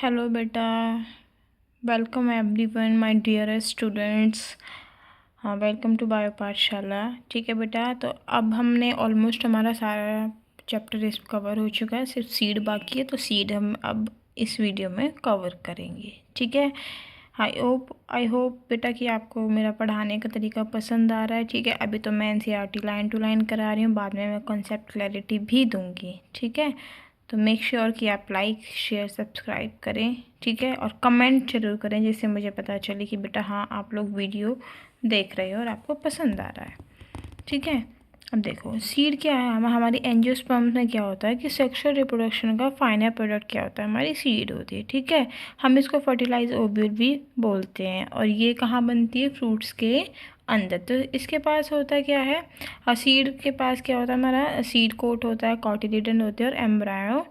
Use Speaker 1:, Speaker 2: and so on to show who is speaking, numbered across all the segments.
Speaker 1: Hello बेटा। Welcome everyone my dearest students. हाँ, welcome to bio पाठशाला। ठीक है बेटा, तो अब हमने ऑलमोस्ट हमारा सारा चैप्टर इस कवर हो चुका है, सिर्फ सीड बाकी है, तो सीड हम अब इस वीडियो में कवर करेंगे। ठीक है। आई होप बेटा कि आपको मेरा पढ़ाने का तरीका पसंद आ रहा है। ठीक है, अभी तो मैं एनसीईआरटी लाइन टू लाइन करा रही हूँ, बाद में मैं कॉन्सेप्ट क्लैरिटी भी दूंगी। ठीक है, तो मेक श्योर कि आप लाइक शेयर सब्सक्राइब करें। ठीक है, और कमेंट जरूर करें, जिससे मुझे पता चले कि बेटा हाँ आप लोग वीडियो देख रहे हो और आपको पसंद आ रहा है। ठीक है, अब देखो सीड क्या है। हमारी एंजियोस्पर्म्स में क्या होता है कि सेक्सुअल रिप्रोडक्शन का फाइनल प्रोडक्ट क्या होता है, हमारी सीड होती है। ठीक है, हम इसको फर्टिलाइज ओव्यूल भी बोलते हैं, और ये कहाँ बनती है, फ्रूट्स के अंदर। तो इसके पास होता है क्या है, सीड के पास क्या होता है, हमारा सीड कोट होता है, कॉटिलीडन होते हैं, और एम्ब्रायो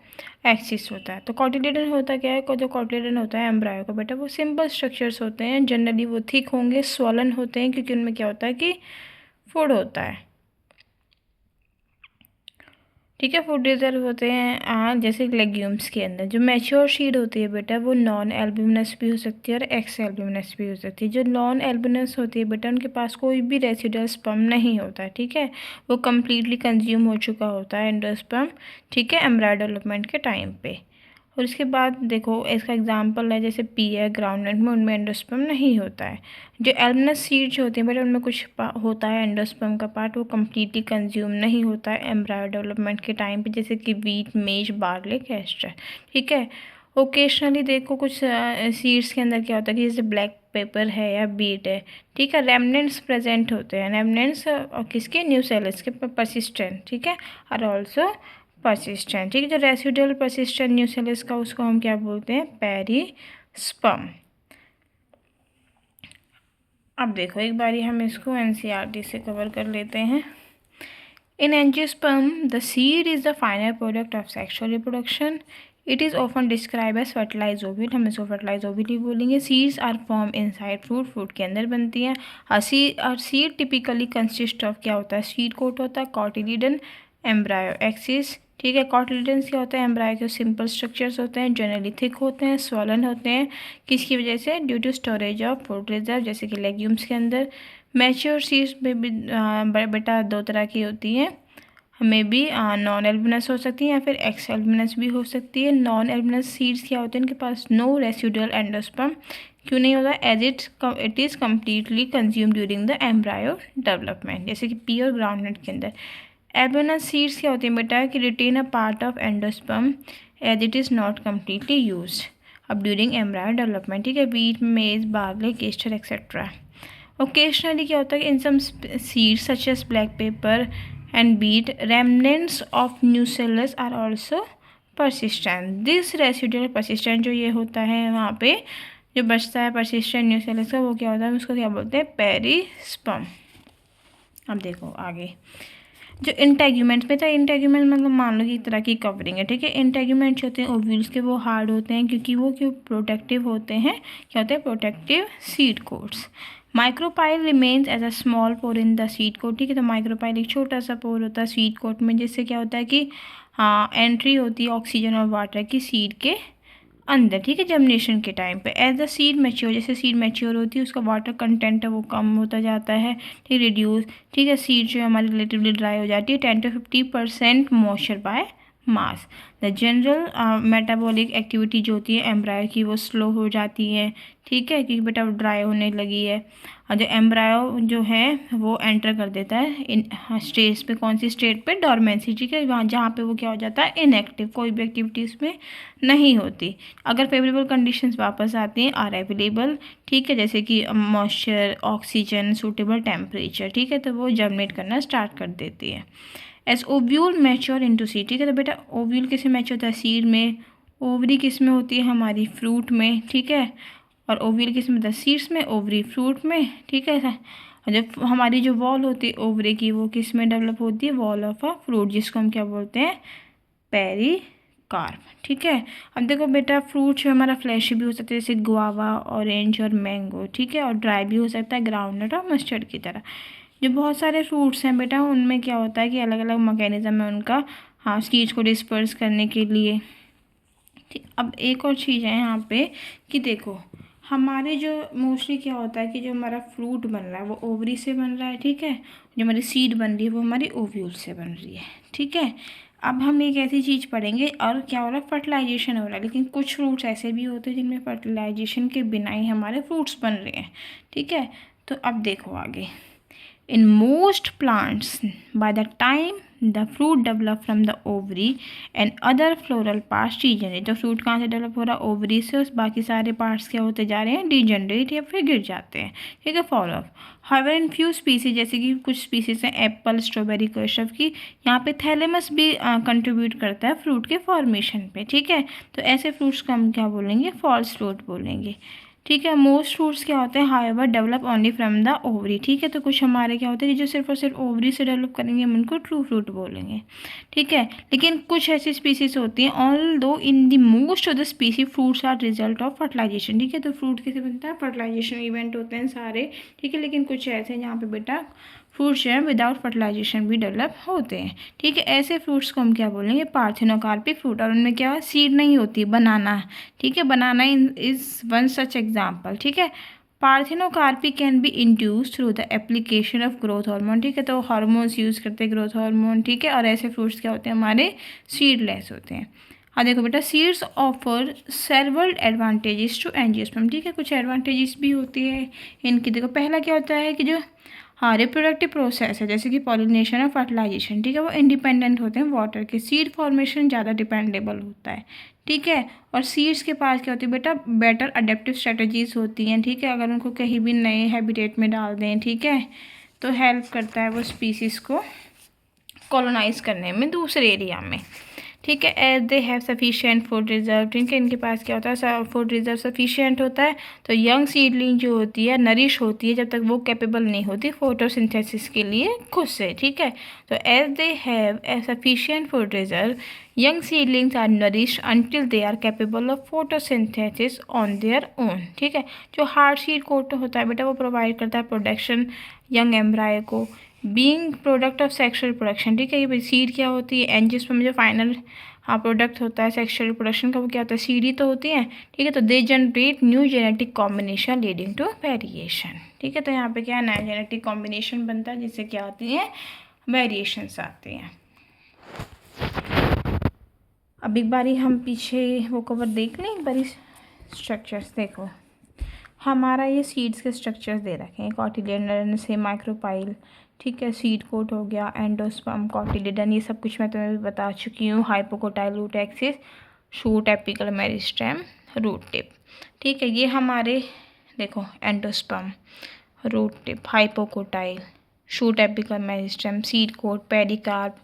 Speaker 1: एक्सिस होता है। तो कॉटिलीडन होता क्या है, जो कॉटिलीडन होता है एम्ब्रायो का बेटा, वो सिंपल स्ट्रक्चर्स होते हैं। जनरली वो थिक होंगे, स्वलन होते हैं, क्योंकि उनमें क्या होता है कि फूड होता है। ठीक है, फूड रिजर्व होते हैं जैसे लेग्यूम्स के अंदर। जो मैच्योर सीड होती है बेटा, वो नॉन एल्ब्यूमिनस भी हो सकती है और एक्स एल्ब्यूमिनस भी हो सकती है। जो नॉन एल्ब्यूमिनस होती है बेटा, उनके पास कोई भी रेसिडुअल स्पर्म नहीं होता है। ठीक है, वो कम्प्लीटली कंज्यूम हो चुका होता है एंडोस्पर्म। ठीक है, एम्ब्रायो डेवलपमेंट के टाइम पे। और उसके बाद देखो इसका एग्जांपल है जैसे पी है, ग्राउंडनट में, उनमें एंडोस्पर्म नहीं होता है। जो एल्बनस सीड्स होती हैं बेटा, उनमें कुछ होता है एंडोस्पर्म का पार्ट, वो कम्प्लीटली कंज्यूम नहीं होता है एम्ब्रायो डेवलपमेंट के टाइम पे, जैसे कि वीट, मेज, बार्ले, कैस्टर। ठीक है, ओकेशनली देखो कुछ सीड्स के अंदर क्या होता है कि जैसे ब्लैक पेपर है या बीट है। ठीक है, रेमनेंट्स प्रेजेंट होते हैं, रेमनेंट्स किसके, न्यूसेलस के, परसिस्टेंट। ठीक है, और ऑल्सो परसिस्टेंट। ठीक है, जो रेसिडुअल परसिस्टेंट न्यूसेलस का, उसको हम क्या बोलते हैं, पेरिस्पर्म। अब देखो एक बारी हम इसको एनसीईआरटी से कवर कर लेते हैं। In angiosperm, the seed is the final product of sexual reproduction. It is often described as fertilized ovule, हम इसको fertilized ovule ही बोलेंगे। Seeds are formed inside fruit, fruit के अंदर बनती हैं। Seed typically consist of क्या होता है, seed coat होता है, cotyledon, embryo axis। ठीक है, कॉटिलीडन्स क्या होता है, एम्ब्रायो के सिंपल स्ट्रक्चर्स होते हैं, जनरली थिक होते हैं, स्वलन होते हैं, किसकी वजह से, due to storage of food reserve, जैसे कि लेग्यूम्स के अंदर। मैच्योर सीड्स में भी बेटा दो तरह की होती हैं, हमें भी नॉन एल्बिनस हो सकती है या फिर एक्स एल्बिनस भी हो सकती है। नॉन एल्बिनस सीड्स क्या होते हैं, इनके पास नो रेसिडुअल एंडोस्पर्म। क्यों नहीं होता, as it is completely consume during the embryo development, जैसे कि पी और ग्राउंडनट के अंदर। एल्बिनस सीड्स क्या होती हैं बेटा, कि retain a part of endosperm as it is not completely use up during embryo development. ठीक है, वीट, मेज, बार्ले, केस्टर एक्सेट्रा। ओकेशनली क्या होता है कि in some seeds such as black pepper and beet, remnants of nucellus are also persistent. This residual persistent जो ये होता है वहाँ पे जो बचता है persistent न्यूसेलस का, वो क्या होता है, उसको क्या बोलते हैं, पेरिस्पर्म। अब देखो आगे जो इंटेग्यूमेंट्स में था, इंटेग्यूमेंट मतलब मान लो कि एक तरह की कवरिंग है। ठीक है, इंटेग्यूमेंट्स होते हैं ओव्यूल्स के, वो हार्ड होते हैं क्योंकि वो क्यों, प्रोटेक्टिव होते हैं। क्या होते हैं, protective seed coats. Micropyle remains as a small pore in the seed coat. ठीक है, तो माइक्रोपाइल एक छोटा सा पोर होता है सीड कोट में, जिससे क्या होता है कि हाँ एंट्री होती है ऑक्सीजन और वाटर की सीड के अंदर। ठीक है, जर्मिनेशन के टाइम पे। एज द सीड मैच्योर, जैसे सीड मैच्योर होती है, उसका वाटर कंटेंट है वो कम होता जाता है। ठीक, रिड्यूस। ठीक है, सीड जो है हमारी रिलेटिवली ड्राई हो जाती है, 10 to 50% moisture by mass. The general metabolic activity जो होती है एम्ब्रायो की, वो स्लो हो जाती है। ठीक है, क्योंकि बेटा ड्राई होने लगी है। और जो एम्ब्रायो जो है वो एंटर कर देता है इन स्टेज पे, कौन सी स्टेट पे, डॉर्मेंसी। ठीक है, वहाँ जहाँ पे वो क्या हो जाता है, इनएक्टिव, कोई भी एक्टिविटी इसमें नहीं होती। अगर फेवरेबल कंडीशंस वापस आती हैं, आर अवेलेबल। ठीक है, जैसे कि मॉइस्चर, ऑक्सीजन, सूटेबल टेम्परेचर। ठीक है, तो वो जर्मिनेट करना स्टार्ट कर देती है। As ovule mature into seed. ठीक है, तो बेटा ओव्यूल किस में मैच्योर होता है, सीड में। ओवरी किस में होती है, हमारी फ्रूट में। ठीक है, और ओव्यूल किस में होता है, सीड्स में, ओवरी फ्रूट में। ठीक है, और जब हमारी जो वॉल होती है ओवरी की, वो किस में डेवलप होती है, वॉल ऑफ अ फ्रूट, जिसको हम क्या बोलते हैं, पेरिकार्प। ठीक है, अब देखो बेटा फ्रूट जो हमारा फ्लैशी भी हो सकता है, जैसे गुआवा, ऑरेंज और मैंगो। ठीक है, और ड्राई भी हो सकता है, ग्राउंडनट और मस्टर्ड की तरह। जो बहुत सारे फ्रूट्स हैं बेटा, उनमें क्या होता है कि अलग अलग मैकेनिज्म है उनका, हाँ सीड्स को डिस्पर्स करने के लिए। ठीक, अब एक और चीज़ है यहाँ पे कि देखो हमारे जो मोस्टली क्या होता है कि जो हमारा फ्रूट बन रहा है वो ओवरी से बन रहा है, ठीक है। जो हमारी सीड बन रही है वो हमारी ओव्यूल से बन रही है, ठीक है। अब हम एक ऐसी चीज़ पढ़ेंगे और क्या हो रहा है, फर्टिलाइजेशन हो रहा है। लेकिन कुछ फ्रूट्स ऐसे भी होते हैं जिनमें फर्टिलाइजेशन के बिना ही हमारे फ्रूट्स बन रहे हैं, ठीक है। तो अब देखो आगे, in most plants, by the time the fruit develop from the ovary and other floral parts degenerate, तो फ्रूट कहाँ से डेवलप हो रहा है, ओवरी से, उस बाकी सारे पार्ट्स क्या होते जा रहे हैं, डिजेनरेट या फिर गिर जाते हैं, ठीक है, fall of. However in few species, जैसे कि कुछ स्पीसीज हैं एप्पल, स्ट्रॉबेरी, केशव की, यहाँ पे थैलेमस भी कंट्रीब्यूट करता है फ्रूट के फॉर्मेशन पे, ठीक है। तो ऐसे फ्रूट्स को हम क्या बोलेंगे, फॉल्स फ्रूट बोलेंगे, ठीक है। मोस्ट फ्रूट्स क्या होते हैं, however develop only from the ovary, ठीक है। तो कुछ हमारे क्या होते हैं कि जो सिर्फ और सिर्फ ओवरी से डेवलप करेंगे, हम उनको ट्रू फ्रूट बोलेंगे, ठीक है। लेकिन कुछ ऐसी स्पीसीज होती हैं, although in the most of the species fruits are result of fertilisation, ठीक है। तो फ्रूट कैसे बनता है, फर्टिलाइजेशन इवेंट होते हैं सारे, ठीक है। लेकिन कुछ ऐसे हैं जहाँ पे बेटा फ्रूट्स जो हैं विदाउट फर्टिलाइजेशन भी डेवलप होते हैं, ठीक है। ऐसे फ्रूट्स को हम क्या बोलेंगे, पार्थेनोकार्पिक फ्रूट, और उनमें क्या सीड नहीं होती, बनाना, ठीक है। बनाना इज वन सच एग्जाम्पल, ठीक है। Parthenocarpy can be induce through the application of growth hormone, ठीक है। तो हार्मोन्स यूज़ करते हैं, ग्रोथ हार्मोन, ठीक है। और ऐसे फ्रूट्स क्या होते हैं, हमारे सीडलेस होते हैं। हाँ देखो बेटा, seeds offer several advantages to angiosperm, ठीक है। कुछ एडवांटेजेस भी होती है इनकी। देखो पहला क्या होता है कि जो हाँ रिप्रोडक्टिव प्रोसेस है, जैसे कि पॉलिनेशन और फर्टिलाइजेशन, ठीक है, वो इंडिपेंडेंट होते हैं वाटर के। सीड फॉर्मेशन ज़्यादा डिपेंडेबल होता है, ठीक है। और सीड्स के पास क्या होती है बेटा, बेटर अडेप्टिव स्ट्रेटजीज होती हैं, ठीक है। अगर उनको कहीं भी नए हैबिटेट में डाल दें, ठीक है, तो हेल्प करता है वो स्पीसीज़ को कॉलोनाइज करने में दूसरे एरिया में, ठीक है। As they have sufficient food reserve, ठीक है। इनके पास क्या होता है, फूड रिजर्व सफिशिएंट होता है। तो यंग सीडलिंग जो होती है नरिश होती है जब तक वो कैपेबल नहीं होती फोटोसिंथेसिस के लिए खुद से, ठीक है। तो as they have a sufficient food reserve, young seedlings are nourish until they are capable of photosynthesis on their own, ठीक है। जो हार्ड सीड कोट होता है बेटा वो प्रोवाइड करता है प्रोडक्शन यंग एम्ब्रायो को, being product of sexual production, ठीक है। ये सीड क्या होती है, एंजियोस्पर्म जो फाइनल प्रोडक्ट होता है सेक्सुअल रिप्रोडक्शन का, वो क्या होता है, सीड ही तो होती है, ठीक है। तो they generate new genetic combination leading to variation, ठीक है। तो यहाँ पे क्या है, नया जेनेटिक कॉम्बिनेशन बनता है जिससे क्या आती है, वेरिएशंस आते हैं। अब एक बारी हम पीछे वो कवर देख लें, एक बारी स्ट्रक्चर्स देखो। हमारा ये सीड्स के स्ट्रक्चर्स दे रखे हैं, कॉटिलेडन से माइक्रोपाइल, ठीक है, सीड कोट हो गया, एंडोस्पर्म, कॉटिलेडन, ये सब कुछ मैं तुम्हें बता चुकी हूँ। Hypocotyl root axis, shoot apical meristem, root tip, ठीक है। ये हमारे देखो endosperm, root tip, hypocotyl, shoot apical meristem, seed coat, pericarp,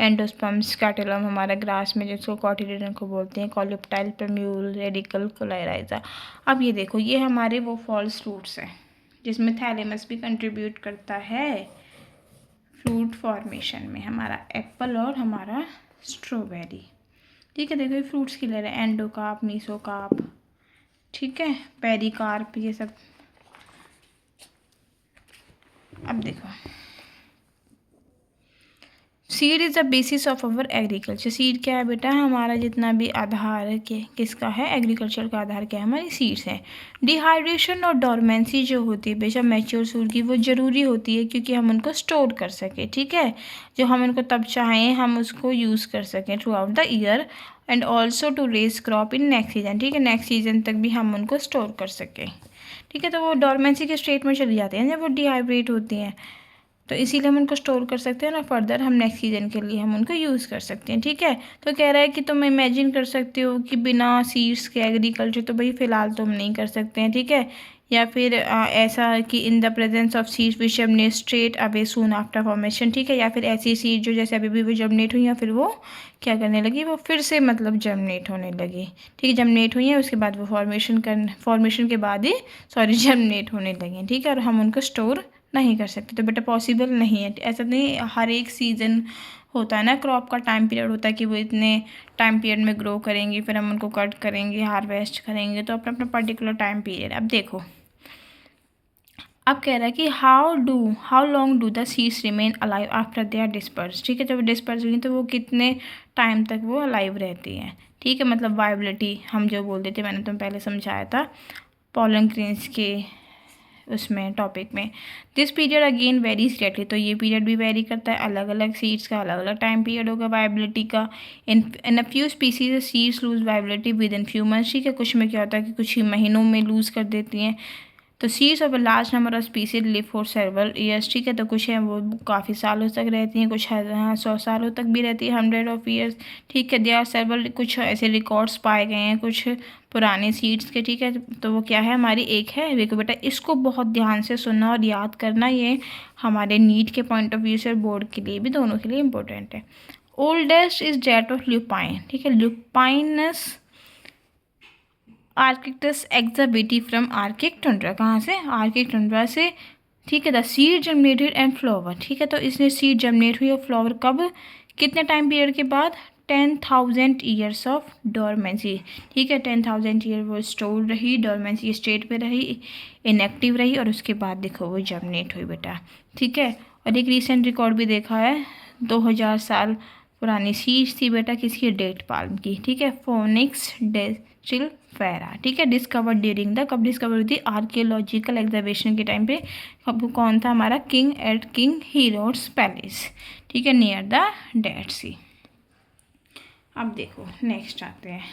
Speaker 1: endosperm, scutellum हमारा ग्रास में जिसको कॉटिलेडन को बोलते हैं, कॉलिप्टाइल, प्यूल, रेडिकल, कोलाइराइजा। अब ये देखो, ये हमारे वो फॉल्स फ्रूट्स हैं जिसमें थैलेमस भी कंट्रीब्यूट करता है फ्रूट फॉर्मेशन में, हमारा एप्पल और हमारा स्ट्रॉबेरी, ठीक है। देखो ये फ्रूट्स की ले रहे हैं, एंडोकार्प, मीसोकार्प, ठीक है, पेरिकार्प, ये सब। अब देखो, seed is the basis of our agriculture, seed क्या है बेटा, हमारा जितना भी आधार है किसका है, एग्रीकल्चर का आधार क्या है, हमारी सीड्स हैं। डिहाइड्रेशन और डोरमेंसी जो होती है बेशक मैच्योर फ्रूट की, वो ज़रूरी होती है क्योंकि हम उनको स्टोर कर सकें, ठीक है। जो हम उनको तब चाहें हम उसको यूज़ कर सकें throughout the year, and also to raise crop in next season, ठीक है। नेक्स्ट सीजन तक भी हम उनको स्टोर कर सकें, ठीक है। तो वो डोरमेंसी के स्टेट में चली जाती हैं जब वो डिहाइड्रेट होती हैं, तो इसीलिए हम उनको स्टोर कर सकते हैं ना, फर्दर हम नेक्स्ट सीजन के लिए हम उनको यूज़ कर सकते हैं, ठीक है। तो कह रहा है कि तुम इमेजिन कर सकते हो कि बिना सीड्स के एग्रीकल्चर तो भाई फ़िलहाल तुम नहीं कर सकते हैं, ठीक है। या फिर ऐसा कि in the presence of seeds which germinate straight away soon after formation, ठीक है। या फिर ऐसी सीड जो जैसे अभी भी वो जर्मिनेट हुई हैं फिर वो क्या करने लगी, वो फिर से मतलब जर्मिनेट होने लगी, ठीक है। जर्मिनेट हुई हैं उसके बाद वो फॉर्मेशन के बाद ही जर्मिनेट होने लगी, ठीक है। और हम उनको स्टोर नहीं कर सकते, तो बेटा पॉसिबल नहीं है। ऐसा नहीं हर एक सीज़न होता है ना, क्रॉप का टाइम पीरियड होता है कि वो इतने टाइम पीरियड में ग्रो करेंगी, फिर हम उनको कट करेंगे, हार्वेस्ट करेंगे, तो अपना अपना पर्टिकुलर टाइम पीरियड। अब देखो, अब कह रहा है कि how long do the seeds remain alive after they are disperse, ठीक है। जब डिस्पर्स हुई तो वो कितने टाइम तक वो अलाइव रहती हैं, ठीक है, मतलब वाइबिलिटी हम जो बोलते थे, मैंने तुम्हें पहले समझाया था पॉलन ग्रेन्स के उसमें टॉपिक में। This period again varies greatly, तो ये पीरियड भी वेरी करता है, अलग अलग सीड्स का अलग अलग टाइम पीरियड होगा वाइबिलिटी का। In a few species seeds lose viability within few months, ठीक है, कुछ में क्या होता है कि कुछ ही महीनों में लूज़ कर देती हैं। तो seeds of a large number of species live for several years, ठीक है, तो कुछ है वो काफ़ी सालों तक रहती हैं, कुछ 100 सालों तक भी रहती है, 100 ऑफ ईयर्स, ठीक है। दे आर सेवरल, कुछ ऐसे रिकॉर्ड्स पाए गए हैं कुछ पुराने सीड्स के, ठीक है। तो वो क्या है हमारी, एक है देखो बेटा, इसको बहुत ध्यान से सुनना और याद करना, ये हमारे नीट के पॉइंट ऑफ व्यू से और बोर्ड के लिए भी, दोनों के लिए इंपॉर्टेंट है। Oldest is that of lupine, ठीक है, lupinus arcticus excavated from arctic tundra, कहाँ से, आर्किक टुंड्रा से, ठीक है। The seed germinated and flower, ठीक है, तो इसने सीड जर्मिनेट हुई और फ्लावर कब, कितने टाइम पीरियड के बाद, 10,000 ईयर्स ऑफ डोरमेंसी, ठीक है, 10,000 ईयर वो स्टोर रही, डोरमेंसी स्टेट पे रही, इनएक्टिव रही, और उसके बाद देखो वो जर्मिनेट हुई बेटा, ठीक है। और एक रिसेंट रिकॉर्ड भी देखा है, 2000 साल पुरानी सीड्स थी बेटा, किसकी, डेट पाल्म की, ठीक है, फोनिक्स डेसिल्वेरा, ठीक है। डिस्कवर्ड ड्यूरिंग द, कब डिस्कवर हुई थी, आर्कियोलॉजिकल एग्जीबिशन के टाइम पे। कब, कौन था हमारा, किंग हीरोड्स पैलेस, ठीक है, नियर द डेड सी। अब देखो नेक्स्ट आते हैं।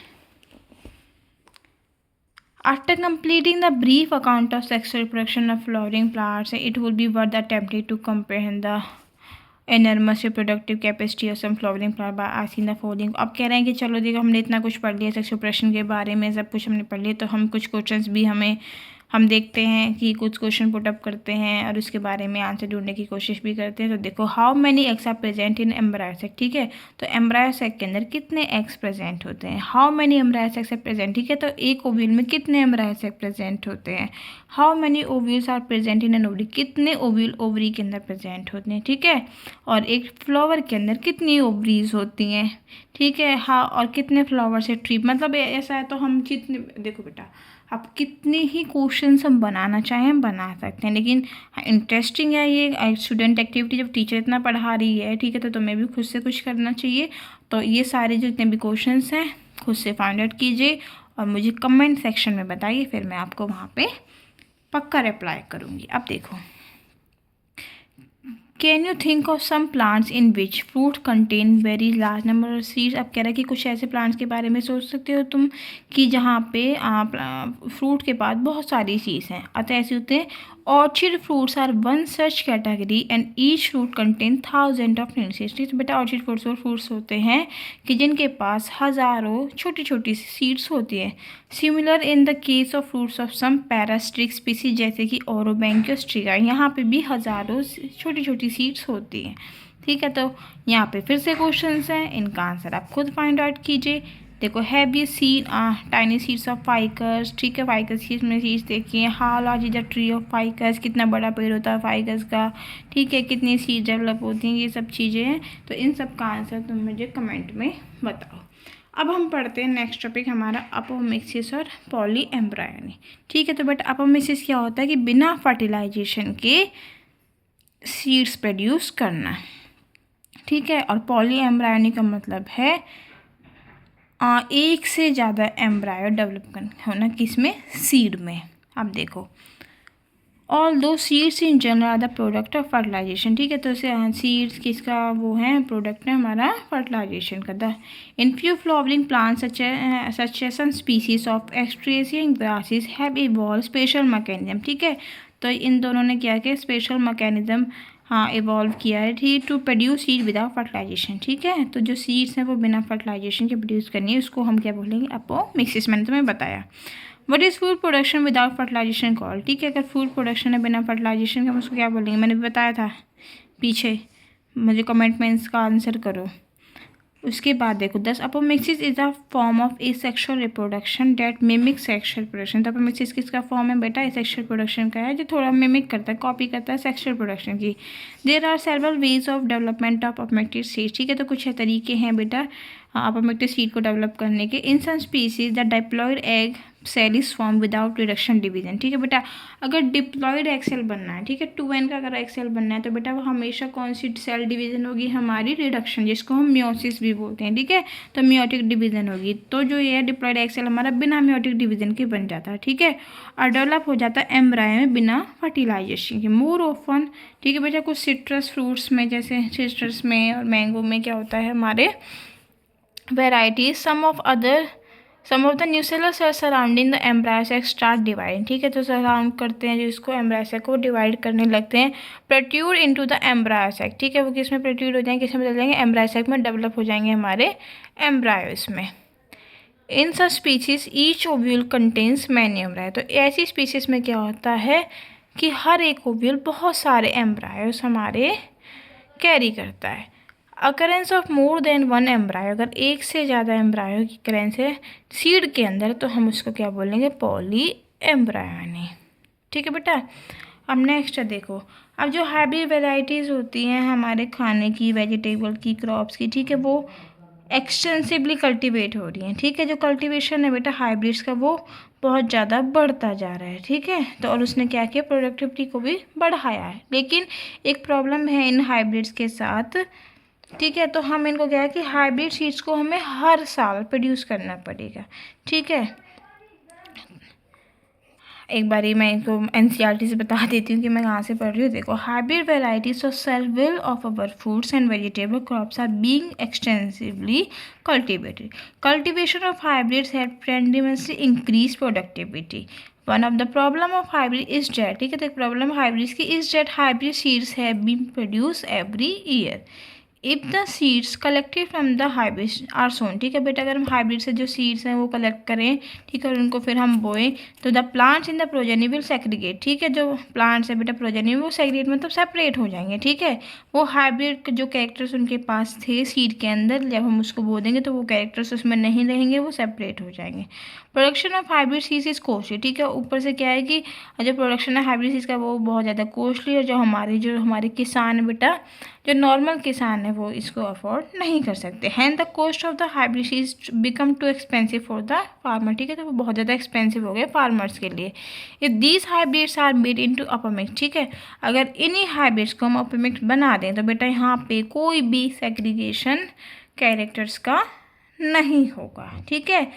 Speaker 1: After completing the brief account of sexual reproduction of flowering plants, it will be worth attempting to comprehend the enormous reproductive capacity of some flowering plant by asking the following। अब कह रहे हैं कि चलो देखो हमने इतना कुछ पढ़ लिया सेक्सुअल रिप्रोडक्शन के बारे में, सब कुछ हमने पढ़ लिया, तो हम कुछ क्वेश्चंस भी हम देखते हैं कि कुछ क्वेश्चन पुटअप करते हैं और उसके बारे में आंसर ढूंढने की कोशिश भी करते हैं। तो देखो, how many eggs are present in embryo sac, ठीक है, तो एम्ब्रायो सेक के अंदर कितने एग्स प्रेजेंट होते हैं, how many embryo sacs are present, ठीक है, तो एक ओव्यूल में कितने एम्ब्रायो सेक प्रेजेंट होते हैं। How many ovules are present in an ovary, कितने ओव्यूल ओवरी के अंदर प्रेजेंट होते हैं, ठीक है। और एक फ्लावर के अंदर कितनी ओवरीज होती हैं, ठीक है, हाँ, और कितने फ्लावर से ट्री, मतलब ऐसा है। तो हम कितने, देखो बेटा, आप कितने ही क्वेश्चंस हम बनाना चाहें बना सकते हैं, लेकिन इंटरेस्टिंग है ये स्टूडेंट एक्टिविटी, जब टीचर इतना पढ़ा रही है, ठीक है, तो तुम्हें भी खुद से कुछ करना चाहिए। तो ये सारे जितने भी क्वेश्चंस हैं खुद से फाइंड आउट कीजिए और मुझे कमेंट सेक्शन में बताइए, फिर मैं आपको वहाँ पे पक्का रिप्लाई करूँगी। अब देखो, can you think of some plants in which fruit contain very large number of seeds. अब कह रहा है कि कुछ ऐसे प्लांट्स के बारे में सोच सकते हो तुम कि जहाँ पे फ्रूट के बाद बहुत सारी सीड्स हैं। अतः ऐसे होते हैं, orchid fruits are one such category and each fruit contain 1000 of seeds. बेटा ऑर्चिड फ्रूट्स वो फ्रूट्स होते हैं कि जिनके पास हज़ारों छोटी छोटी सी सीड्स होती है। Similar in the case of fruits of some parasitic species, जैसे कि ओरोबैंकियोस्ट्रिका, यहाँ पे भी हज़ारों छोटी छोटी सीड्स होती हैं, ठीक है। तो यहाँ पे फिर से क्वेश्चंस हैं, इनका आंसर आप खुद फाइंड आउट कीजिए। देखो, have you seen tiny seeds of ficus, ठीक है, फाइकस की इसमें सीड्स देखिए। How large is the tree of ficus, कितना बड़ा पेड़ होता है फाइकस का, ठीक है, कितनी सीड डेवलप होती हैं, ये सब चीज़ें हैं। तो इन सब का आंसर तुम मुझे कमेंट में बताओ। अब हम पढ़ते हैं नेक्स्ट टॉपिक हमारा अपोमिक्सिस और पॉली एम्ब्रायनी, ठीक है। तो बट अपोमिक्सिस क्या होता है कि बिना फर्टिलाइजेशन के सीड्स प्रोड्यूस करना, ठीक है। और पॉली एम्ब्रायनी का मतलब है एक से ज़्यादा एम्ब्रायो डेवलप होना, किसमें, सीड में। अब देखो, although seeds in general are the product of fertilisation, ठीक है, तो सीड्स किसका वो है, प्रोडक्ट है हमारा फर्टिलाइजेशन का। The in few flowering plants such as some species of asteraceae grasses have evolve special mechanism, ठीक है। तो इन दोनों ने क्या किया, स्पेशल मैकेनिज्म इवॉल्व किया है, ठीक, to produce seed without fertilisation, ठीक है। तो जो सीड्स हैं वो बिना फर्टिलाइजेशन के प्रोड्यूस करनी है, उसको हम क्या बोलेंगे, अपोमिक्सिस। मैंने तुम्हें बताया। What is food production without fertilisation call, ठीक है। अगर फूड प्रोडक्शन है बिना फर्टिलाइजेशन के, हम उसको क्या बोलेंगे, मैंने भी बताया था पीछे, मुझे कमेंट में इसका आंसर करो। उसके बाद देखो, thus apomixis is a form of asexual reproduction that mimic sexual reproduction. तो अपोमिक्सिस किसका फॉर्म है बेटा, एसेक्सुअल रिप्रोडक्शन का है, जो थोड़ा मिमिक करता है, कॉपी करता है सेक्सुअल रिप्रोडक्शन की। There are several ways of development of apomixis seed, ठीक है। तो कुछ तरीके हैं बेटा अपोमिक्सिस सीड को डेवलप करने के। In some species the diploid egg cell is form without reduction division. ठीक है बेटा, अगर डिप्लॉयड एक्स सेल बनना है, ठीक है, 2n का अगर एक्स सेल बनना है तो बेटा वो हमेशा कौन सी सेल डिवीजन होगी, हमारी रिडक्शन, जिसको हम म्योसिस भी बोलते हैं। ठीक है, तो म्योटिक डिवीजन होगी। तो जो ये डिप्लॉयड एक्स सेल हमारा बिना म्योटिक डिवीजन के बन जाता है। ठीक है, और डेवलप हो जाता है एम्ब्रायो में बिना फर्टिलाइजेशन के। मोर ऑफन, ठीक है बेटा, कुछ सिट्रस फ्रूट्स में, जैसे सिट्रस में और मैंगो में क्या होता है हमारे varieties, some of the nucellar cells surrounding the embryo sac start dividing. ठीक है, तो सराउंड करते हैं जो इसको एम्ब्रायो सेक को डिवाइड करने लगते हैं, protrude into the embryo sac. ठीक है, वो किस में प्रोट्यूड हो जाएंगे, किस में बदल जाएंगे, एम्ब्रायो सेक में डेवलप हो जाएंगे हमारे एम्ब्रायोस में। इन sub species each ovule contains many embryo. तो ऐसी स्पीसीज में क्या होता है कि हर एक ओव्यूल बहुत सारे एम्ब्रायोस हमारे कैरी करता है। Occurrence of more than one embryo, अगर एक से ज़्यादा एम्ब्रायो की अकरेंस है सीड के अंदर तो हम उसको क्या बोलेंगे, पॉली एम्ब्रायोनी। ठीक है बेटा, अब नेक्स्ट देखो, अब जो हाइब्रिड वेराइटीज़ होती हैं हमारे खाने की, वेजिटेबल की, क्रॉप्स की, ठीक है, वो एक्सटेंसिवली कल्टीवेट हो रही हैं। ठीक है, जो कल्टीवेशन है बेटा हाइब्रिड्स का वो बहुत ज़्यादा बढ़ता जा रहा है। ठीक है, तो और उसने क्या किया, प्रोडक्टिविटी को भी बढ़ाया है। लेकिन एक प्रॉब्लम है इन हाइब्रिड्स के साथ। ठीक है, तो हम इनको क्या है कि हाइब्रिड सीड्स को हमें हर साल प्रोड्यूस करना पड़ेगा। ठीक है, एक बारी मैं इनको एनसीईआरटी से बता देती हूँ कि मैं कहाँ से पढ़ रही हूँ। देखो, hybrid varieties of several of our fruits and vegetable crops are being extensively cultivated. Cultivation of hybrids have tremendously increase productivity. One of the problem of hybrid is that, ठीक है, तो एक प्रॉब्लम हाइब्रिड्स की is that hybrid seeds have been produce every year if the seeds collected from the hybrid are sown. ठीक है बेटा, अगर हम हाइब्रिड से जो सीड्स हैं वो कलेक्ट करें, ठीक है, और उनको फिर हम बोएं तो the plants in the progeny will segregate. ठीक है, जो प्लांट्स है बेटा प्रोजेनी वो सेग्रीगेट मतलब सेपरेट हो जाएंगे। ठीक है, वो हाइब्रिड जो कैरेक्टर्स उनके पास थे सीड के अंदर, जब हम उसको बो देंगे तो वो कैरेक्टर्स उसमें नहीं रहेंगे, वो सेपरेट हो जाएंगे। Production of hybrid seeds is costly. ठीक है, ऊपर से क्या है कि जो प्रोडक्शन है हाइब्रिड सीड्स का वो बहुत ज़्यादा कॉस्टली, और जो हमारे किसान है बेटा, जो नॉर्मल किसान है वो इसको अफोर्ड नहीं कर सकते हैं। The cost of the hybrid seeds become too expensive for the farmer. ठीक है, तो वो बहुत ज़्यादा एक्सपेंसिव हो गए फार्मर्स के लिए। If these hybrids are made into apomicts, ठीक है, अगर इन्हीं हाइब्रिड्स को हम अपर मिक्स बना दें तो बेटा यहाँ पे कोई भी सेग्रीगेशन कैरेक्टर्स का नहीं होगा। ठीक है,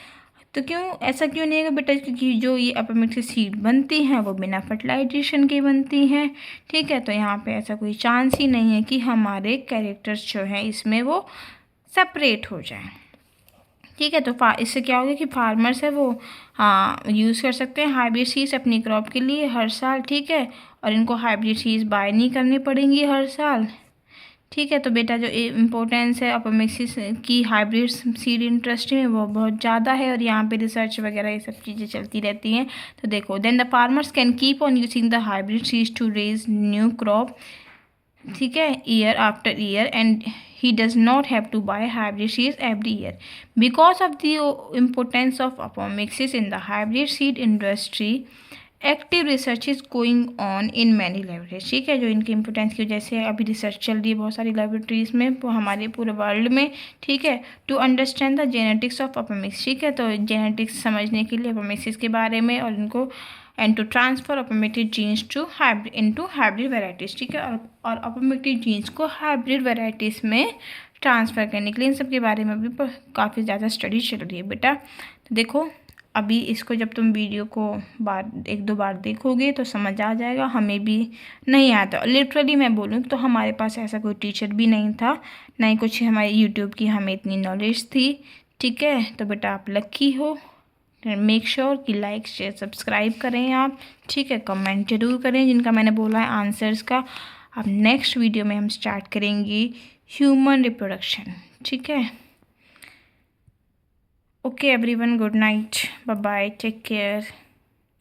Speaker 1: तो ऐसा क्यों नहीं है बेटा, क्योंकि जो ये अपर मिक्स की सीड बनती हैं वो बिना फर्टिलाइजेशन के बनती हैं। ठीक है, तो यहाँ पे ऐसा कोई चांस ही नहीं है कि हमारे कैरेक्टर्स जो हैं इसमें वो सेपरेट हो जाएं। ठीक है, तो इससे क्या होगा कि फार्मर्स है वो यूज़ कर सकते हैं हाइब्रिड सीड्स अपनी क्रॉप के लिए हर साल। ठीक है, और इनको हाइब्रिड सीड्स बाय नहीं करनी पड़ेंगी हर साल। ठीक है, तो बेटा जो इम्पोर्टेंस है अपोमिक्सिस की हाइब्रिड सीड इंडस्ट्री में वो बहुत ज़्यादा है, और यहाँ पे रिसर्च वगैरह ये सब चीज़ें चलती रहती हैं। तो देखो, then the farmers can keep on using the hybrid seeds to raise new crop. ठीक है, year after year, and he does not have to buy hybrid seeds every year because of the importance of apomixis in the hybrid seed industry. Active research is going on in many laboratories. ठीक है, जो इनके importance की वजह से अभी research चल रही है बहुत सारी लेबोरेटरीज़ में हमारे पूरे वर्ल्ड में। ठीक है, to understand the genetics of apomixis. ठीक है, तो जेनेटिक्स समझने के लिए अपोमिक्सिस के बारे में, और इनको and to transfer apomictic genes to hybrid into hybrid varieties. ठीक है, और अपोमेटिक जीन्स को हाइब्रिड वेराइटीज़ में ट्रांसफ़र करने के लिए इन सब के बारे में भी काफ़ी ज़्यादा स्टडी चल रही है बेटा। तो देखो, अभी इसको जब तुम वीडियो को एक दो बार देखोगे तो समझ आ जाएगा। हमें भी नहीं आता, लिटरली मैं बोलूँ तो हमारे पास ऐसा कोई टीचर भी नहीं था, ना ही कुछ हमारे यूट्यूब की हमें इतनी नॉलेज थी। ठीक है, तो बेटा आप लकी हो। मेक श्योर कि लाइक शेयर सब्सक्राइब करें आप। ठीक है, कमेंट जरूर करें जिनका मैंने बोला है आंसर्स का। अब नेक्स्ट वीडियो में हम स्टार्ट करेंगे ह्यूमन रिप्रोडक्शन। ठीक है, okay everyone, good night, bye bye, take care.